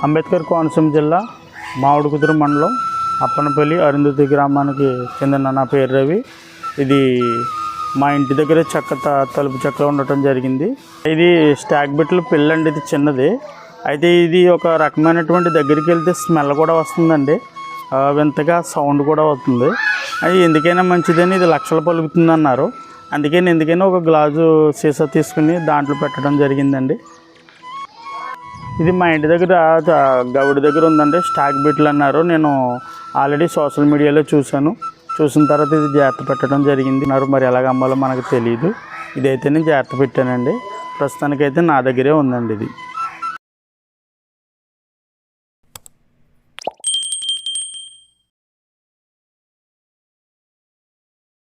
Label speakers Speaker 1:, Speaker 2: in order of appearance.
Speaker 1: అంబేద్కర్ కోనసీమ జిల్లా మామిడికుదురు మండలం అప్పనపల్లి అరుంధతి గ్రామానికి చెందిన నా పేరు రవి. ఇది మా ఇంటి దగ్గర తలుపు చెక్క ఉండటం జరిగింది. ఇది స్టాక్ బిట్లు పిల్లండి. ఇది చిన్నది అయితే ఇది ఒక రకమైనటువంటి దగ్గరికి వెళ్తే స్మెల్ కూడా వస్తుందండి. వింతగా సౌండ్ కూడా అవుతుంది. అది ఎందుకైనా మంచిదని ఇది లక్షలు పలుకుతుంది అన్నారు. అందుకని ఎందుకైనా ఒక గ్లాసు సీసా తీసుకుని దాంట్లో పెట్టడం జరిగిందండి. ఇది మా ఇంటి దగ్గర గౌడి దగ్గర ఉందండి. స్టాక్ బిట్లు అన్నారు. నేను ఆల్రెడీ సోషల్ మీడియాలో చూసిన తర్వాత ఇది జాగ్రత్త పెట్టడం జరిగింది. మరి ఎలాగ అమ్మాలో మనకు తెలియదు. ఇదైతే నేను జాగ్రత్త పెట్టానండి. ప్రస్తుతానికైతే నా దగ్గరే ఉందండి ఇది.